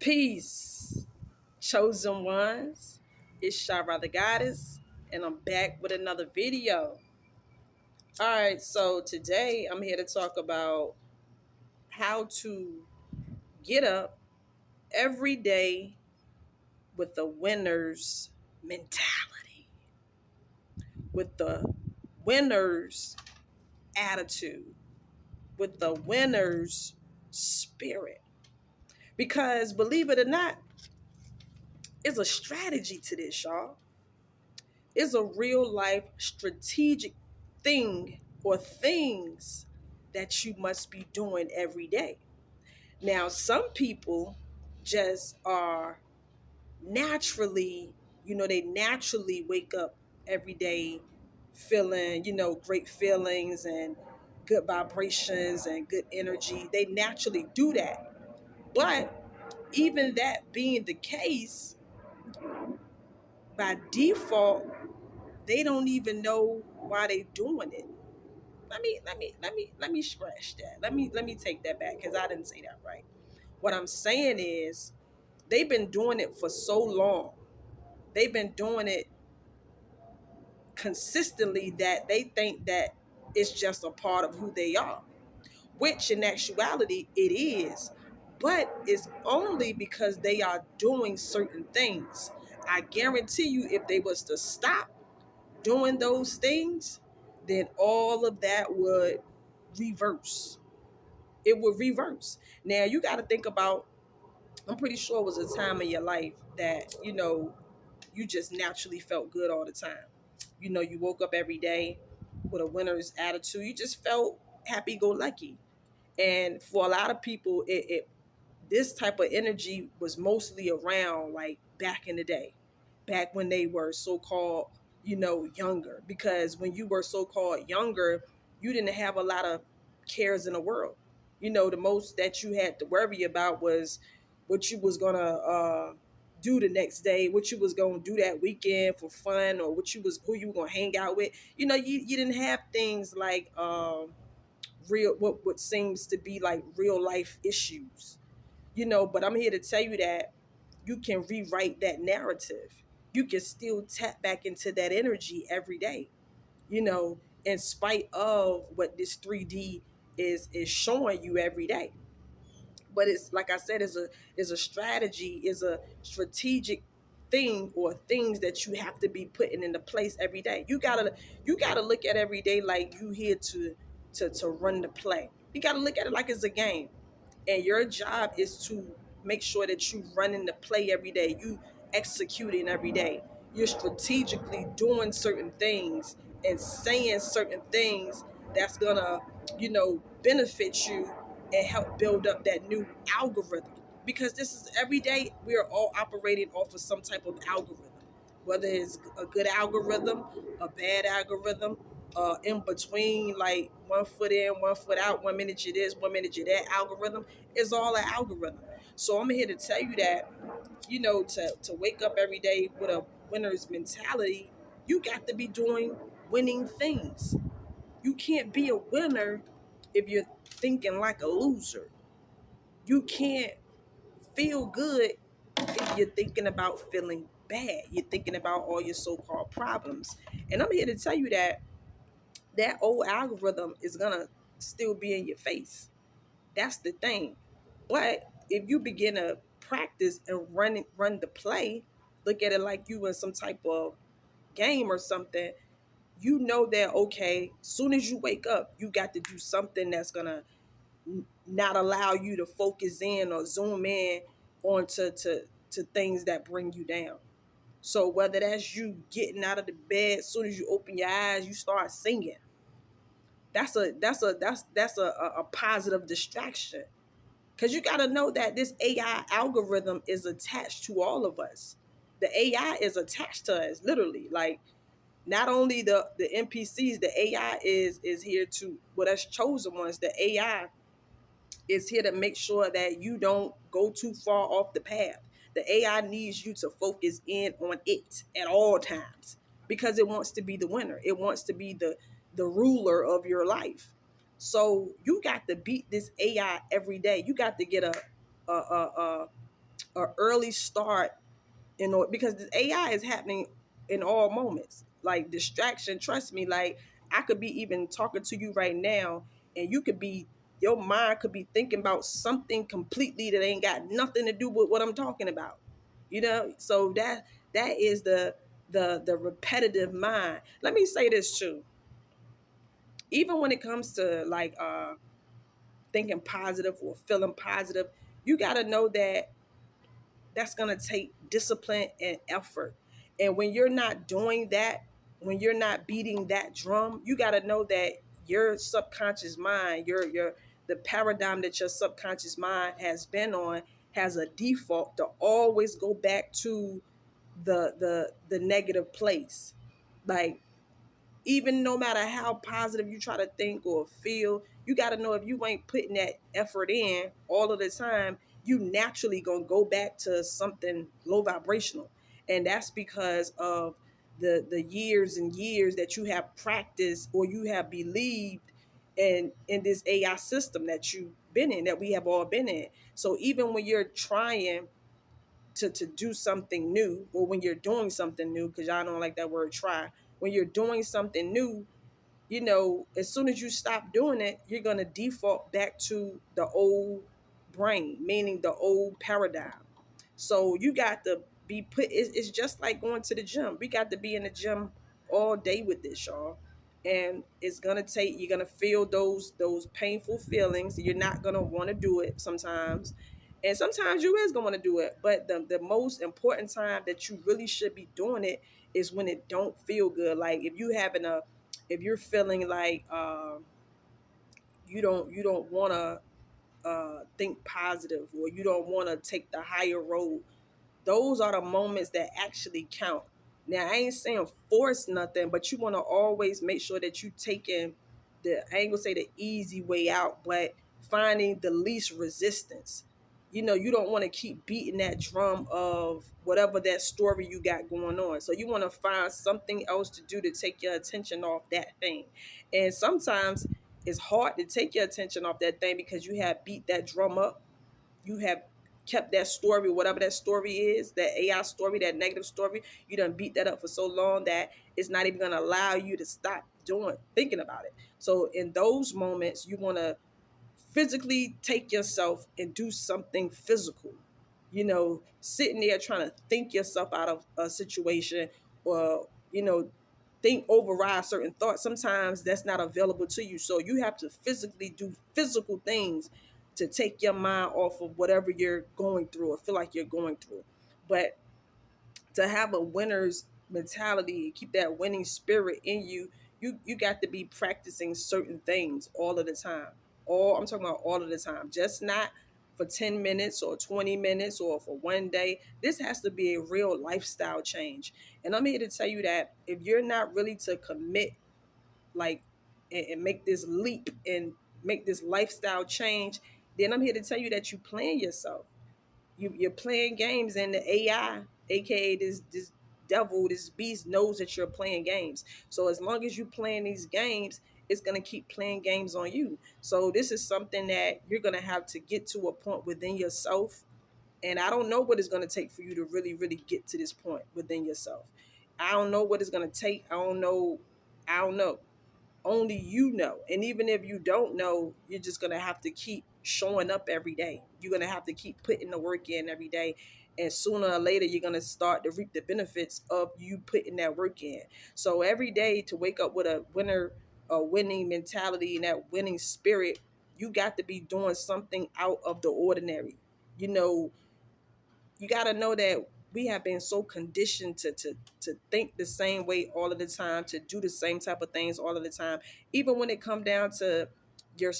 Peace, chosen ones. It's Shara the Goddess, and I'm back with another video. All right, so today I'm here to talk about how to get up every day with the winner's mentality, with the winner's attitude, with the winner's spirit. Because believe it or not, it's a strategy to this, y'all. Is a real life strategic thing or things that you must be doing every day. Now, some people just are naturally, they naturally wake up every day feeling, great feelings and good vibrations and good energy. They naturally do that. But even that being the case, by default, they don't even know why they doing it. Let me scratch that. Let me take that back because I didn't say that right. What I'm saying is they've been doing it for so long. They've been doing it consistently that they think that it's just a part of who they are, which in actuality it is. But it's only because they are doing certain things. I guarantee you, if they was to stop doing those things, then all of that would reverse. It would reverse. Now you got to think about, I'm pretty sure it was a time in your life that, you just naturally felt good all the time. You woke up every day with a winner's attitude. You just felt happy go lucky. And for a lot of people, this type of energy was mostly around like back in the day, back when they were so-called, younger. Because when you were so-called younger, you didn't have a lot of cares in the world. The most that you had to worry about was what you was gonna do the next day, what you was gonna do that weekend for fun, or who you were gonna hang out with. You didn't have things like real what seems to be like real life issues. But I'm here to tell you that you can rewrite that narrative. You can still tap back into that energy every day, in spite of what this 3D is showing you every day. But it's like I said, is a strategy, is a strategic thing, or things that you have to be putting into place every day. You gotta look at every day like you here to run the play. You gotta look at it like it's a game, and your job is to make sure that you running the play every day. You executing every day. You're strategically doing certain things and saying certain things that's gonna, benefit you and help build up that new algorithm. Because this is every day we are all operating off of some type of algorithm, whether it's a good algorithm, a bad algorithm, in between, like one foot in, one foot out, 1 minute you this, 1 minute you that algorithm is all an algorithm. So I'm here to tell you that, to wake up every day with a winner's mentality, you got to be doing winning things. You can't be a winner if you're thinking like a loser. You can't feel good if you're thinking about feeling bad. You're thinking about all your so-called problems. And I'm here to tell you that that old algorithm is gonna still be in your face. That's the thing. But if you begin to practice and run the play, look at it like you in some type of game or something. You know that, okay, soon as you wake up, you got to do something that's gonna not allow you to focus in or zoom in onto to things that bring you down. So whether that's you getting out of the bed, as soon as you open your eyes, you start singing. That's a positive distraction. Because you got to know that this AI algorithm is attached to all of us. The AI is attached to us, literally. Like, not only the NPCs, the AI is here to, well, that's chosen ones. The AI is here to make sure that you don't go too far off the path. The AI needs you to focus in on it at all times because it wants to be the winner. It wants to be the ruler of your life. So you got to beat this AI every day. You got to get a an early start in order, because the AI is happening in all moments. Like distraction, trust me, like I could be even talking to you right now and you could be, your mind could be thinking about something completely that ain't got nothing to do with what I'm talking about. You know, so that is the repetitive mind. Let me say this too. Even when it comes to like thinking positive or feeling positive, you got to know that that's going to take discipline and effort. And when you're not doing that, when you're not beating that drum, you got to know that your subconscious mind, your the paradigm that your subconscious mind has been on has a default to always go back to the negative place. Like even no matter how positive you try to think or feel, you got to know if you ain't putting that effort in all of the time, you naturally gonna go back to something low vibrational. And that's because of the years and years that you have practiced or you have believed in this AI system that you've been in, that we have all been in. So even when you're trying to do something new, or when you're doing something new, because y'all don't like that word try, when you're doing something new, you know, as soon as you stop doing it, you're going to default back to the old brain, meaning the old paradigm. So you got to be put, it's just like going to the gym. We got to be in the gym all day with this, y'all. And it's gonna take, you're gonna feel those painful feelings. You're not gonna want to do it sometimes. And sometimes you is gonna want to do it. But the most important time that you really should be doing it is when it don't feel good. Like if you're feeling like you don't want to think positive, or you don't want to take the higher road, those are the moments that actually count. Now, I ain't saying force nothing, but you want to always make sure that you taking I ain't gonna say the easy way out, but finding the least resistance. You know, you don't want to keep beating that drum of whatever that story you got going on. So you want to find something else to do to take your attention off that thing. And sometimes it's hard to take your attention off that thing because you have beat that drum up, you have kept that story, whatever that story is, that AI story, that negative story, you done beat that up for so long that it's not even gonna allow you to stop thinking about it. So in those moments, you wanna physically take yourself and do something physical. You know, sitting there trying to think yourself out of a situation, or, you know, think override certain thoughts. Sometimes that's not available to you. So you have to physically do physical things to take your mind off of whatever you're going through or feel like you're going through. But to have a winner's mentality, keep that winning spirit in you, you got to be practicing certain things all of the time. All I'm talking about all of the time, just not for 10 minutes or 20 minutes or for one day. This has to be a real lifestyle change. And I'm here to tell you that if you're not really to commit, like, and make this leap and make this lifestyle change, then I'm here to tell you that you playing yourself. You're playing games, and the AI, aka this devil, this beast, knows that you're playing games. So as long as you're playing these games, it's gonna keep playing games on you. So this is something that you're gonna have to get to a point within yourself. And I don't know what it's gonna take for you to really, really get to this point within yourself. I don't know what it's gonna take. I don't know. I don't know. Only you know. And even if you don't know, you're just going to have to keep showing up every day. You're going to have to keep putting the work in every day. And sooner or later, you're going to start to reap the benefits of you putting that work in. So every day, to wake up with a winning mentality and that winning spirit, you got to be doing something out of the ordinary. You know, you got to know that we have been so conditioned to think the same way all of the time, to do the same type of things all of the time. Even when it come down to your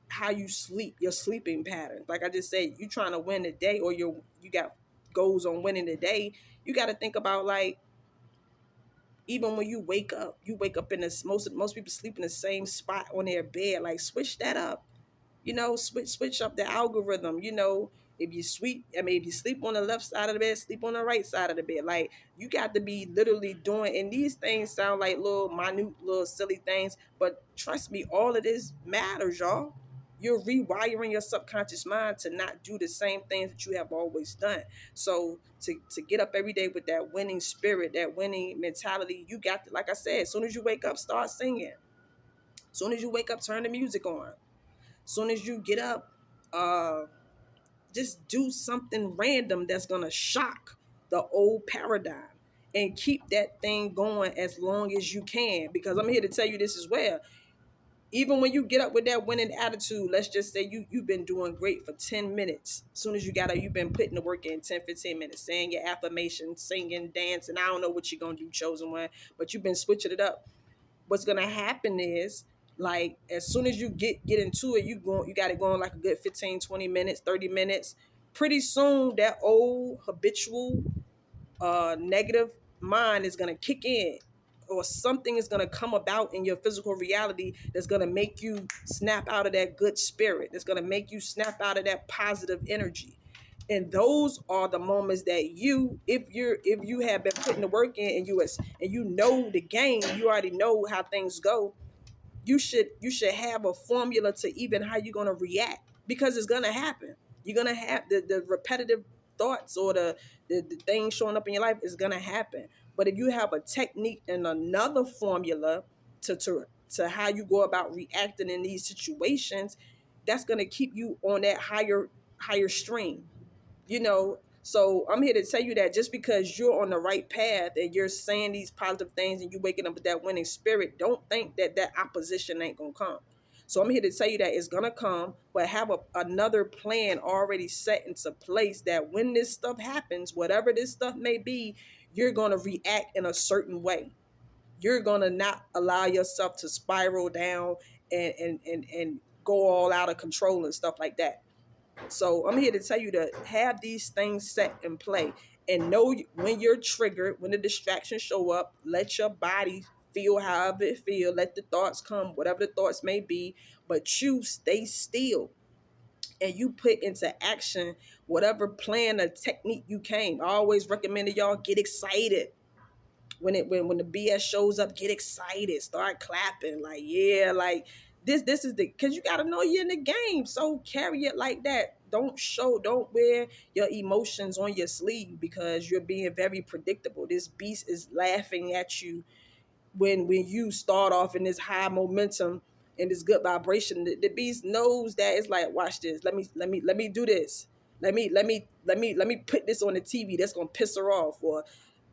how you sleep, your sleeping patterns. Like I just said, you trying to win the day, or you got goals on winning the day. You got to think about, like, even when you wake up in this, most people sleep in the same spot on their bed. Like, switch that up. You know, switch up the algorithm. You know, if you sleep on the left side of the bed, sleep on the right side of the bed. Like, you got to be literally doing, and these things sound like little minute, little silly things, but trust me, all of this matters, y'all. You're rewiring your subconscious mind to not do the same things that you have always done. So to get up every day with that winning spirit, that winning mentality, you got to, like I said, as soon as you wake up, start singing. As soon as you wake up, turn the music on. As soon as you get up, uh, just do something random that's gonna shock the old paradigm and keep that thing going as long as you can. Because I'm here to tell you this as well. Even when you get up with that winning attitude, let's just say you've been doing great for 10 minutes. As soon as you got up, you've been putting the work in 10, 15 minutes, saying your affirmations, singing, dancing. I don't know what you're gonna do, chosen one, but you've been switching it up. What's gonna happen is, like, as soon as you get into it, you got it going like a good 15, 20 minutes, 30 minutes. Pretty soon that old habitual negative mind is going to kick in, or something is going to come about in your physical reality that's going to make you snap out of that good spirit, that's going to make you snap out of that positive energy. And those are the moments that if you have been putting the work in, and you know the game, you already know how things go. You should have a formula to even how you're going to react, because it's going to happen. You're going to have the repetitive thoughts, or the things showing up in your life is going to happen. But if you have a technique and another formula to how you go about reacting in these situations, that's going to keep you on that higher stream, so I'm here to tell you that just because you're on the right path and you're saying these positive things and you're waking up with that winning spirit, don't think that opposition ain't gonna come. So I'm here to tell you that it's gonna come, but have another plan already set into place, that when this stuff happens, whatever this stuff may be, you're gonna react in a certain way. You're gonna not allow yourself to spiral down and go all out of control and stuff like that. So I'm here to tell you to have these things set in play, and know when you're triggered, when the distractions show up, let your body feel however it feel. Let the thoughts come, whatever the thoughts may be, but you stay still and you put into action whatever plan or technique you came. I always recommend y'all get excited. When the BS shows up, get excited, start clapping, like, yeah, like this is the, because you got to know you're in the game, so carry it like that. Don't wear your emotions on your sleeve, because you're being very predictable. This beast is laughing at you when you start off in this high momentum and this good vibration. The beast knows that. It's like, watch this, let me do this, let me put this on the TV that's gonna piss her off, or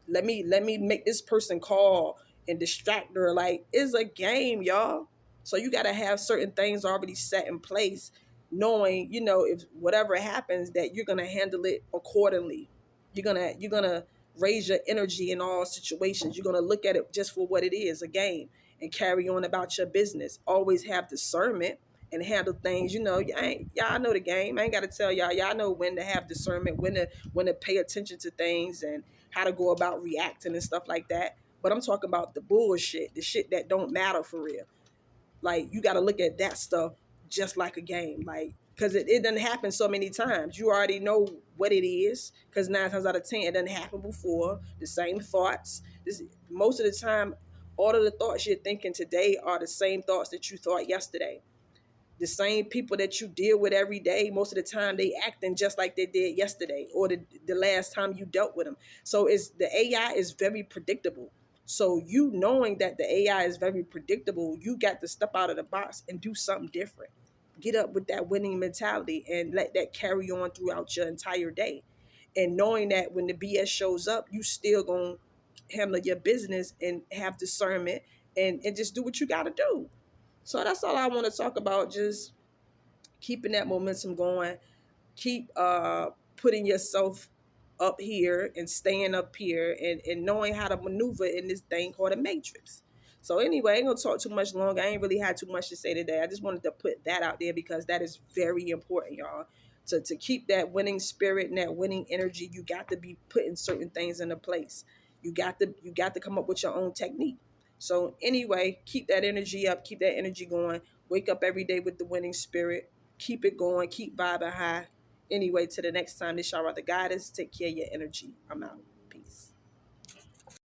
let me make this person call and distract her. Like, it's a game, y'all. So you got to have certain things already set in place, knowing, if whatever happens, that you're going to handle it accordingly. You're going to raise your energy in all situations. You're going to look at it just for what it is, a game, and carry on about your business. Always have discernment and handle things. Y'all know the game. I ain't got to tell y'all. Y'all know when to have discernment, when to pay attention to things, and how to go about reacting and stuff like that. But I'm talking about the bullshit, the shit that don't matter for real. Like, you got to look at that stuff just like a game. Like, because it doesn't happen so many times. You already know what it is, because 9 times out of 10, it doesn't happen before. The same thoughts. Most of the time, all of the thoughts you're thinking today are the same thoughts that you thought yesterday. The same people that you deal with every day, most of the time they acting just like they did yesterday, or the last time you dealt with them. So the AI is very predictable. So you knowing that the AI is very predictable, you got to step out of the box and do something different. Get up with that winning mentality and let that carry on throughout your entire day. And knowing that when the BS shows up, you still gonna handle your business and have discernment, and just do what you got to do. So that's all I want to talk about. Just keeping that momentum going. Keep putting yourself up here and staying up here, and knowing how to maneuver in this thing called a matrix. So anyway, I ain't gonna talk too much longer. I ain't really had too much to say today. I just wanted to put that out there, because that is very important, y'all. To keep that winning spirit and that winning energy, you got to be putting certain things into place. You got to come up with your own technique. So anyway, keep that energy up, keep that energy going. Wake up every day with the winning spirit. Keep it going, keep vibing high. Anyway, to the next time, this y'all the goddess. Take care of your energy. I'm out.